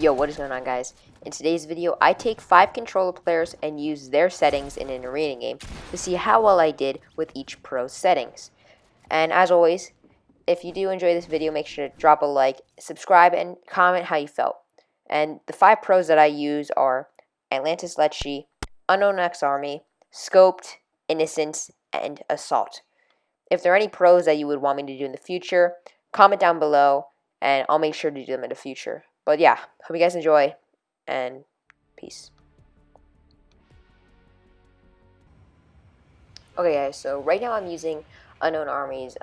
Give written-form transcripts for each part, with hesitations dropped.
Yo, what is going on, guys? In today's video, I take 5 controller players and use their settings in an arena game to see how well I did with each pro's settings. And as always, if you do enjoy this video, make sure to drop a like, subscribe, and comment how you felt. And the 5 pros that I use are Atlantis Lecce, Unknown X Army, Scoped, Innocence, and Assault. If there are any pros that you would want me to do in the future, comment down below, and I'll make sure to do them in the future. But yeah, hope you guys enjoy, and peace. Okay guys, so right now I'm using Unknown Army's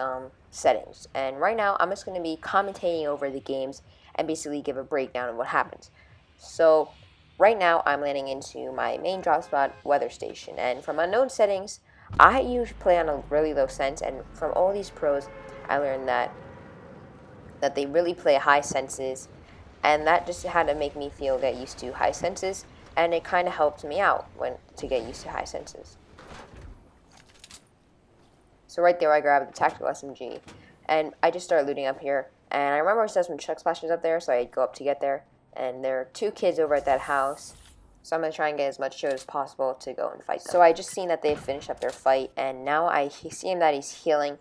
settings, and right now I'm just going to be commentating over the games and basically give a breakdown of what happens. So right now I'm landing into my main drop spot, Weather Station, and from Unknown settings, I usually play on a really low sense, and from all these pros, I learned that they really play high senses. And that just had to make me get used to high senses, and it kind of helped me out to get used to high senses. So right there I grabbed the tactical SMG, and I just started looting up here, and I remember I saw some chug splashes up there, so I'd go up to get there, and there are 2 kids over at that house, so I'm going to try and get as much show as possible to go and fight them. So I just seen that they finished up their fight, and now I see him that he's healing,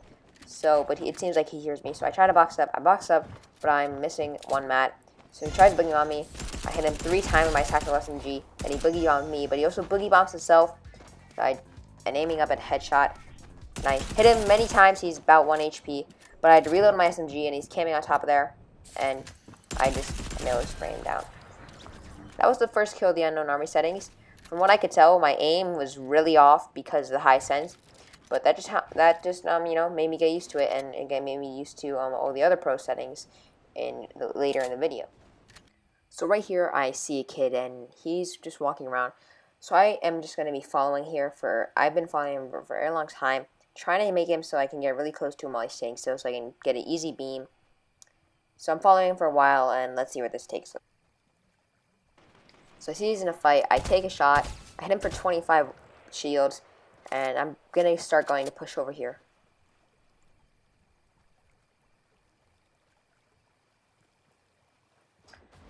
but it seems like he hears me, so I try to box up, but I'm missing 1 mat. So he tries boogieing on me. I hit him 3 times with my tactical SMG, and he boogie on me, but he also boogie bombs himself. So I'm aiming up at headshot, and I hit him many times. He's about 1 HP, but I had to reload my SMG, and he's camping on top of there, and I just melee spray him down. That was the first kill of the Unknown Army settings. From what I could tell, my aim was really off because of the high sense, but that just made me get used to it, and again made me used to all the other pro settings later in the video. So right here I see a kid, and he's just walking around. So I am just going to be following here I've been following him for a very long time, trying to make him so I can get really close to him while he's staying still, so I can get an easy beam. So I'm following him for a while, and let's see where this takes us. So I see he's in a fight. I take a shot. I hit him for 25 shields, and I'm going to start going to push over here.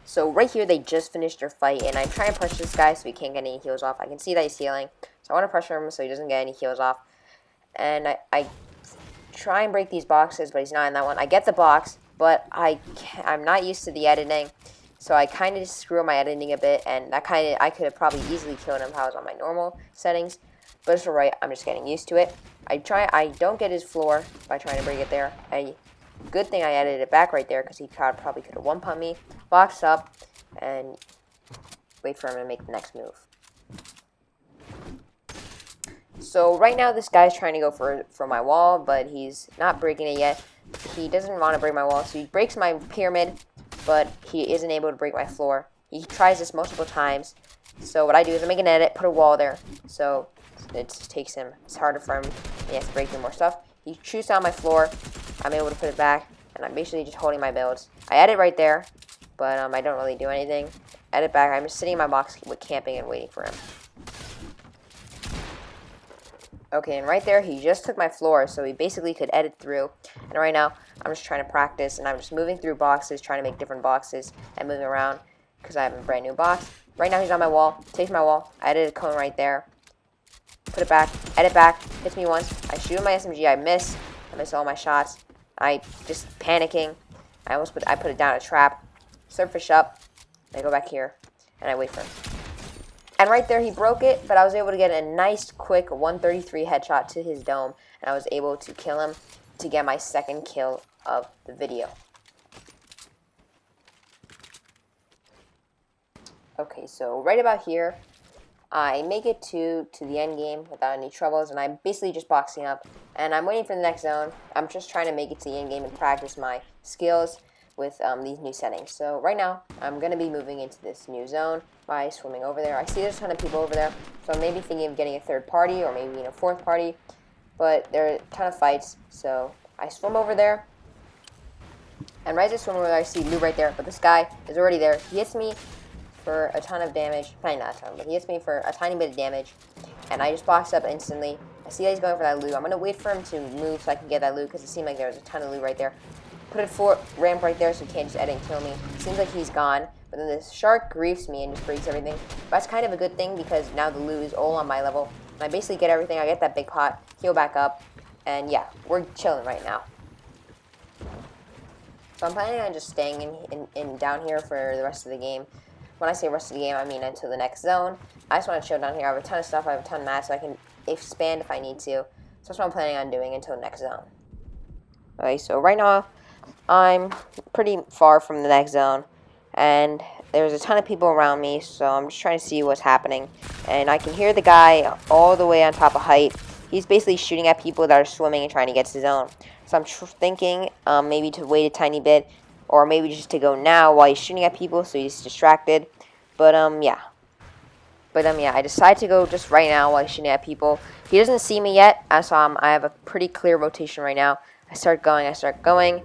So right here, they just finished their fight, and I'm trying to pressure this guy so he can't get any heals off. I can see that he's healing, so I want to pressure him so he doesn't get any heals off. And I try and break these boxes, but he's not in that one. I get the box, but I'm not used to the editing, so I kind of just screw up my editing a bit, and I could have probably easily killed him if I was on my normal settings, but it's alright. I'm just getting used to it. I don't get his floor by trying to break it there. Good thing I edited it back right there, because he probably could have one-pumped me. Box up, and wait for him to make the next move. So right now this guy's trying to go for my wall, but he's not breaking it yet. He doesn't want to break my wall, so he breaks my pyramid, but he isn't able to break my floor. He tries this multiple times, so what I do is I make an edit, put a wall there, so it takes him, it's harder for him, he has to break through more stuff. He shoots down my floor, I'm able to put it back, and I'm basically just holding my builds. I edit right there, but I don't really do anything. Edit back, I'm just sitting in my box with camping and waiting for him. Okay, and right there, he just took my floor, so he basically could edit through. And right now, I'm just trying to practice, and I'm just moving through boxes, trying to make different boxes, and moving around, because I have a brand new box. Right now, he's on my wall, takes my wall, I edited a cone right there, put it back, edit back, hits me once, I shoot my SMG, I miss all my shots, I just panicking, I put it down a trap, surface up, I go back here, and I wait for him. And right there, he broke it, but I was able to get a nice, quick 133 headshot to his dome, and I was able to kill him to get my second kill of the video. Okay, so right about here, I make it to the end game without any troubles, and I'm basically just boxing up, and I'm waiting for the next zone. I'm just trying to make it to the end game and practice my skills with these new settings. So right now, I'm going to be moving into this new zone by swimming over there. I see there's a ton of people over there, so I'm maybe thinking of getting a 3rd party or maybe a 4th party, but there are a ton of fights, so I swim over there, and right as I swim over there, I see loot right there, but this guy is already there. He hits me for a ton of damage, probably not a ton, but he hits me for a tiny bit of damage, and I just box up instantly. I see that he's going for that loot. I'm going to wait for him to move so I can get that loot, because it seemed like there was a ton of loot right there. put a fort ramp right there so he can't just edit and kill me. Seems like he's gone. But then the shark griefs me and just breaks everything. But that's kind of a good thing because now the loot is all on my level. And I basically get everything. I get that big pot, heal back up, and yeah, we're chilling right now. So I'm planning on just staying in down here for the rest of the game. When I say rest of the game, I mean until the next zone. I just want to chill down here. I have a ton of stuff. I have a ton of mats, so I can expand if I need to. So that's what I'm planning on doing until the next zone. Okay, so right now, I'm pretty far from the next zone. And there's a ton of people around me, so I'm just trying to see what's happening. And I can hear the guy all the way on top of height. He's basically shooting at people that are swimming and trying to get to the zone. So I'm thinking maybe to wait a tiny bit, or maybe just to go now while he's shooting at people so he's distracted. But yeah. I decided to go just right now while he's shooting at people. He doesn't see me yet, so I have a pretty clear rotation right now. I start going,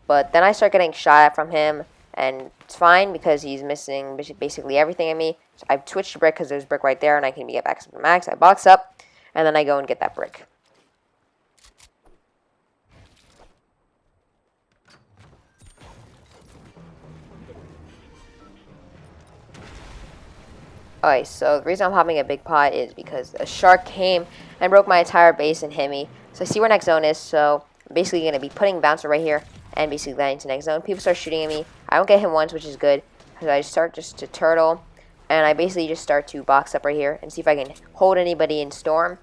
but then I start getting shot at from him, and it's fine because he's missing basically everything in me. So I've switched to brick because there's brick right there, and I can get back to the max. I box up, and then I go and get that brick. Alright, so the reason I'm hopping a big pot is because a shark came and broke my entire base and hit me. So I see where next zone is, so I'm basically going to be putting bouncer right here and basically landing to next zone. People start shooting at me. I don't get hit once, which is good, because I start just to turtle, and I basically just start to box up right here and see if I can hold anybody in storm.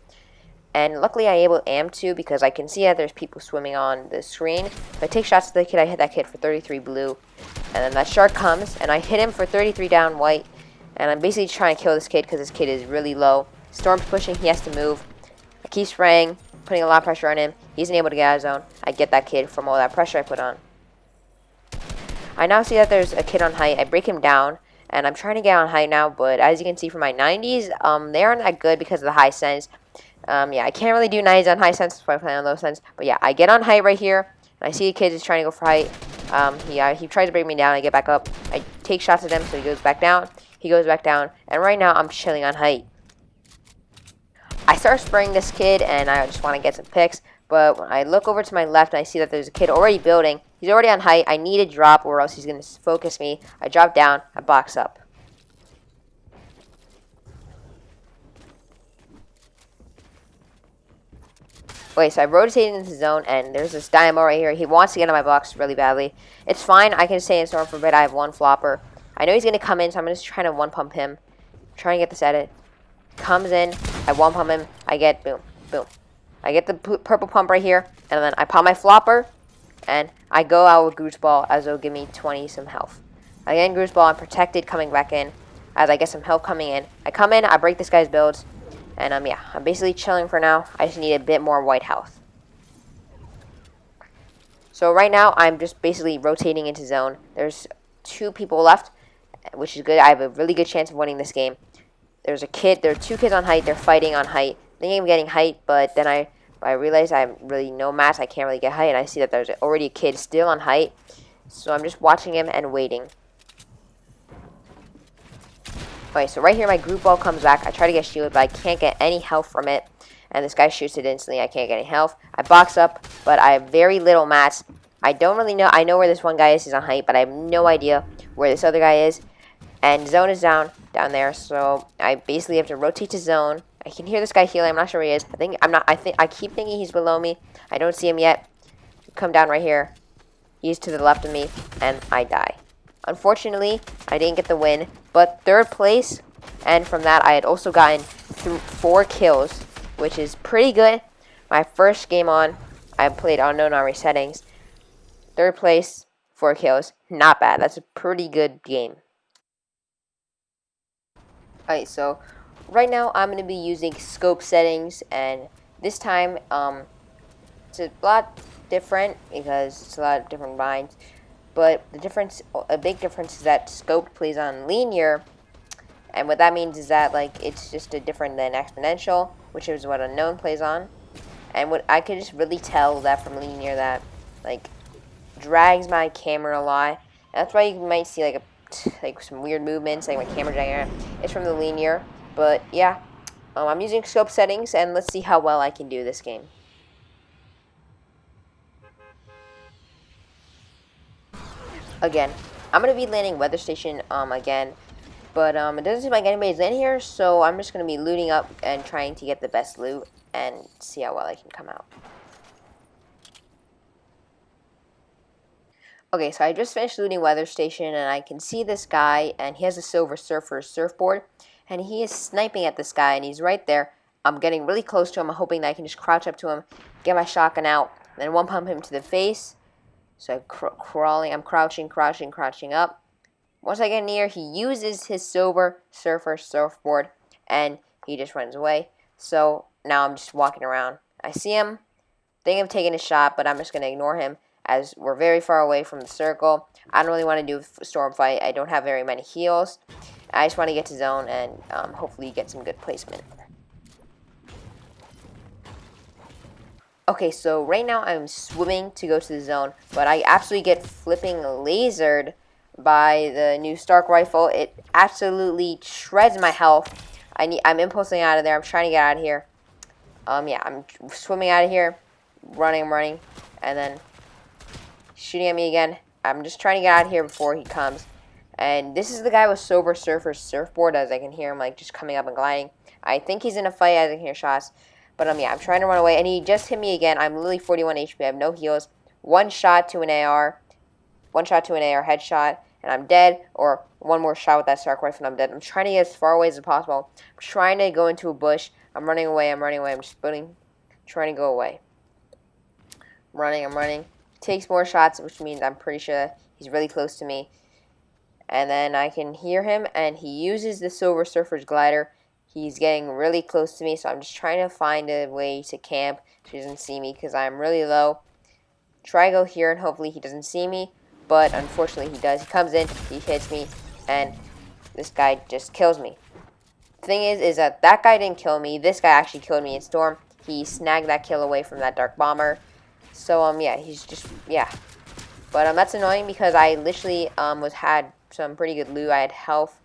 And luckily I am to because I can see that there's people swimming on the screen. If I take shots to the kid, I hit that kid for 33 blue, and then that shark comes, and I hit him for 33 down white. And I'm basically trying to kill this kid because this kid is really low. Storm's pushing, he has to move. I keep spraying, putting a lot of pressure on him. He isn't able to get out of zone. I get that kid from all that pressure I put on. I now see that there's a kid on height. I break him down, and I'm trying to get on height now, but as you can see from my 90s, they aren't that good because of the high sense. Yeah, I can't really do 90s on high sense, so I play on low sense. But yeah, I get on height right here, and I see a kid is trying to go for height. He tries to break me down. I get back up. I take shots at him, so he goes back down. He goes back down, and right now I'm chilling on height. I start spraying this kid, and I just want to get some picks, but when I look over to my left, and I see that there's a kid already building. He's already on height. I need to drop, or else he's going to focus me. I drop down. I box up. Okay, so I rotated into the zone, and there's this Dynamo right here. He wants to get on my box really badly. It's fine. I can stay in storm for a bit. I have one flopper. I know he's going to come in, so I'm just trying to one-pump him. Trying to get this edit. Comes in. I one-pump him. I get, boom, boom. I get the purple pump right here, and then I pop my flopper, and I go out with Goose Ball as it'll give me 20 some health. I get in Goose Ball. I'm protected coming back in as I get some health coming in. I come in. I break this guy's builds. And yeah, I'm basically chilling for now. I just need a bit more white health. So right now, I'm just basically rotating into zone. There's 2 people left, which is good. I have a really good chance of winning this game. There are 2 kids on height. They're fighting on height. I think I'm getting height, but then I realize I have really no mats. I can't really get height, and I see that there's already a kid still on height. So I'm just watching him and waiting. Okay, so right here, my group ball comes back. I try to get shielded, but I can't get any health from it. And this guy shoots it instantly. I can't get any health. I box up, but I have very little mats. I don't really know. I know where this one guy is. He's on height, but I have no idea where this other guy is. And zone is down there, so I basically have to rotate to zone. I can hear this guy healing. I'm not sure where he is. I keep thinking he's below me. I don't see him yet. Come down right here. He's to the left of me, and I die. Unfortunately, I didn't get the win, but 3rd place, and from that, I had also gotten 4 kills, which is pretty good. My first game on, I played Unknown on resettings. 3rd place, 4 kills, not bad. That's a pretty good game. Alright, so right now, I'm going to be using scope settings, and this time, it's a lot different because it's a lot of different binds. But a big difference is that scope plays on linear, and what that means is that it's just different than exponential, which is what Unknown plays on. And what I could just really tell that from linear that drags my camera a lot. And that's why you might see some weird movements, like my camera dragging. It's from the linear, but yeah, I'm using scope settings, and let's see how well I can do this game. again. I'm gonna be landing weather station again, but it doesn't seem like anybody's in here, so I'm just gonna be looting up and trying to get the best loot and see how well I can come out. Okay, so I just finished looting weather station, and I can see this guy, and he has a Silver Surfer surfboard, and he is sniping at this guy, and he's right there. I'm getting really close to him. I'm hoping that I can just crouch up to him, get my shotgun out, then one pump him to the face. So I'm crouching up. Once I get near, he uses his Silver Surfer surfboard, and he just runs away. So now I'm just walking around. I see him, think of taking a shot, but I'm just going to ignore him as we're very far away from the circle. I don't really want to do a storm fight. I don't have very many heals. I just want to get to zone and hopefully get some good placement. Okay, so right now I'm swimming to go to the zone, but I absolutely get flipping lasered by the new Stark rifle. It absolutely shreds my health. I'm impulsing out of there. I'm trying to get out of here. Yeah, I'm swimming out of here, running, and then shooting at me again. I'm just trying to get out of here before he comes. And this is the guy with Silver Surfer's surfboard, as I can hear him like just coming up and gliding. I think he's in a fight, as I can hear shots. But yeah, I'm trying to run away, and he just hit me again. I'm literally 41 HP. I have no heals. One shot to an AR headshot, and I'm dead. Or one more shot with that Stark rifle, and I'm dead. I'm trying to get as far away as possible. I'm trying to go into a bush. I'm running away. I'm just trying to go away. I'm running. Takes more shots, which means I'm pretty sure he's really close to me. And then I can hear him, and he uses the Silver Surfer's glider. He's getting really close to me, so I'm just trying to find a way to camp so he doesn't see me because I'm really low. Try to go here, and hopefully he doesn't see me, but unfortunately he does. He comes in, he hits me, and this guy just kills me. The thing is that guy didn't kill me. This guy actually killed me in Storm. He snagged that kill away from that Dark Bomber. So, yeah, yeah. But, that's annoying because I literally, had some pretty good loot. I had health.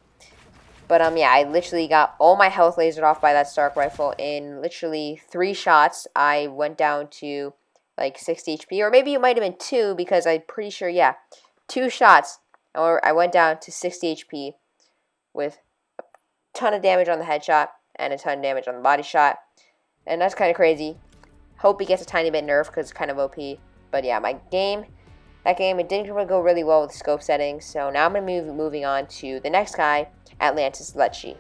But, yeah, I literally got all my health lasered off by that Stark rifle in literally 3 shots. I went down to, like, 60 HP. Or maybe it might have been 2 because I'm pretty sure, yeah, 2 shots. Or I went down to 60 HP with a ton of damage on the headshot and a ton of damage on the body shot. And that's kind of crazy. Hope he gets a tiny bit nerfed because it's kind of OP. But, yeah, that game, it didn't really go really well with the scope settings. So now I'm going to be moving on to the next guy, Atlantis Lecce.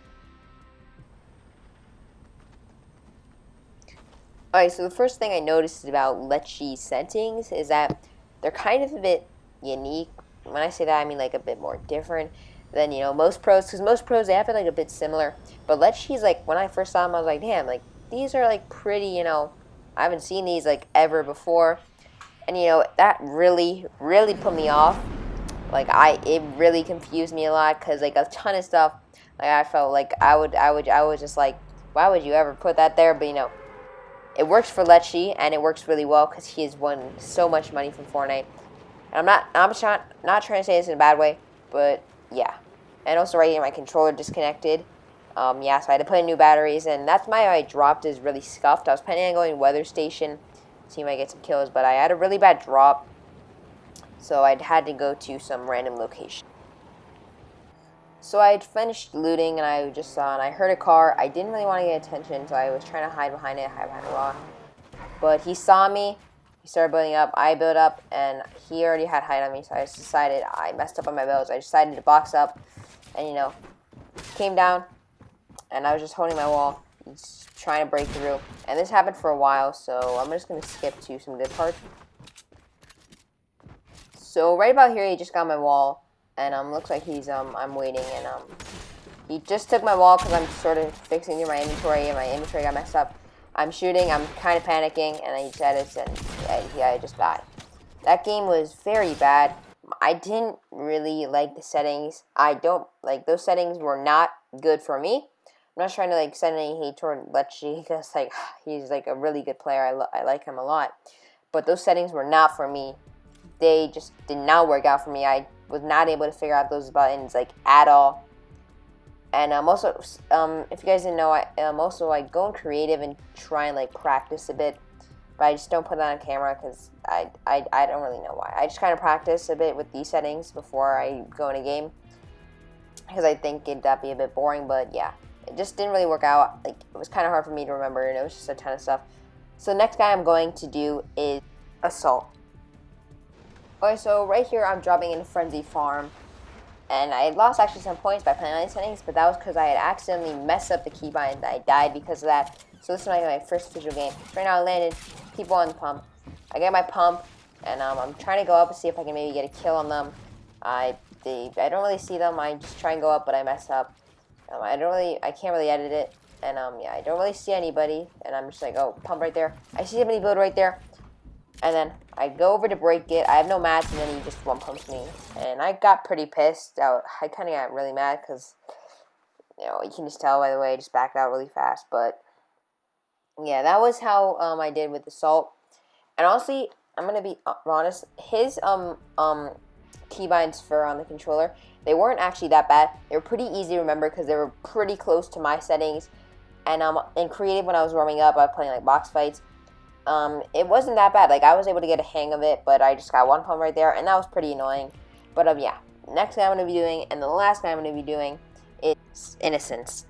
Alright, so the first thing I noticed about Lecce's settings is that they're kind of a bit unique. When I say that, I mean like a bit more different than, most pros. Because most pros, they have it like a bit similar. But Lecce's, like, when I first saw them, I was like, damn, like, these are like pretty, I haven't seen these like ever before. And, that really, really put me off. Like, it really confused me a lot because, like, a ton of stuff, like, I felt like I was just like, why would you ever put that there? But, it works for Lecce, and it works really well because he has won so much money from Fortnite. And I'm not trying to say this in a bad way, but, yeah. And also right here, my controller disconnected. Yeah, so I had to put in new batteries, and that's why I dropped is really scuffed. I was planning on going weather station, see if I get some kills, but I had a really bad drop. So I'd had to go to some random location. So I had finished looting, and I just saw, and I heard a car. I didn't really want to get attention, so I was trying to hide behind it, hide behind a rock. But he saw me. He started building up. I built up, and he already had height on me, so I just decided I messed up on my builds. I decided to box up, and, came down, and I was just holding my wall, just trying to break through. And this happened for a while, so I'm just going to skip to some good parts. So right about here, he just got my wall, and looks like he's I'm waiting, and he just took my wall because I'm sort of fixing through my inventory, and my inventory got messed up. I'm shooting, I'm kind of panicking, and he said it, and yeah, I just died. That game was very bad. I didn't really like the settings. I don't like those settings were not good for me. I'm not trying to like send any hate toward Lecce because like he's like a really good player. I like him a lot, but those settings were not for me. They just did not work out for me. I was not able to figure out those buttons like at all. And also, if you guys didn't know, I also like go in creative and try and like practice a bit. but I just don't put that on camera because I don't really know why. I just kind of practice a bit with these settings before I go in a game because I think that'd be a bit boring, but yeah. It just didn't really work out. Like, it was kind of hard for me to remember, and it was just a ton of stuff. So the next guy I'm going to do is Assault. Okay, so right here I'm dropping in Frenzy Farm, and I lost actually some points by playing on these settings, but that was because I had accidentally messed up the keybind and I died because of that. So this is my first official game. Right now I landed people on the pump. I get my pump, and I'm trying to go up and see if I can maybe get a kill on them. I don't really see them. I just try and go up, but I mess up. I can't really edit it, and yeah, I don't really see anybody, and I'm just like, oh, pump right there. I see somebody build right there, and then I go over to break it. I have no mats, and then he just one pumps me, and I got pretty pissed out. I kind of got really mad because, you know, you can just tell by the way I just backed out really fast. But yeah, that was how I did with Assault. And honestly, I'm gonna be honest. His keybinds for on the controller, they weren't actually that bad. They were pretty easy to remember because they were pretty close to my settings. And in creative, when I was warming up, I was playing like box fights. It wasn't that bad. Like, I was able to get a hang of it, but I just got one pump right there, and that was pretty annoying. But yeah, next thing I'm gonna be doing, and the last thing I'm gonna be doing, is Innocence.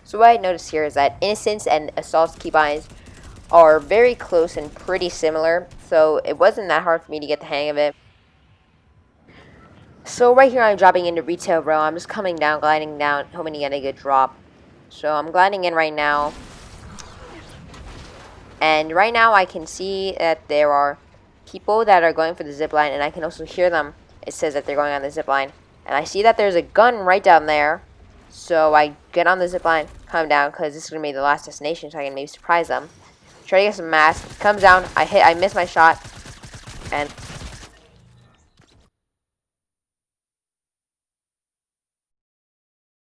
So what I noticed here is that Innocence and Assault's keybinds are very close and pretty similar, so it wasn't that hard for me to get the hang of it. So right here I'm dropping into Retail Row. I'm just coming down, gliding down, hoping to get a good drop. So I'm gliding in right now. And right now I can see that there are people that are going for the zipline, and I can also hear them. It says that they're going on the zipline. And I see that there's a gun right down there. So I get on the zipline, come down, because this is going to be the last destination, so I can maybe surprise them. Try to get some mats. Comes down, I miss my shot, and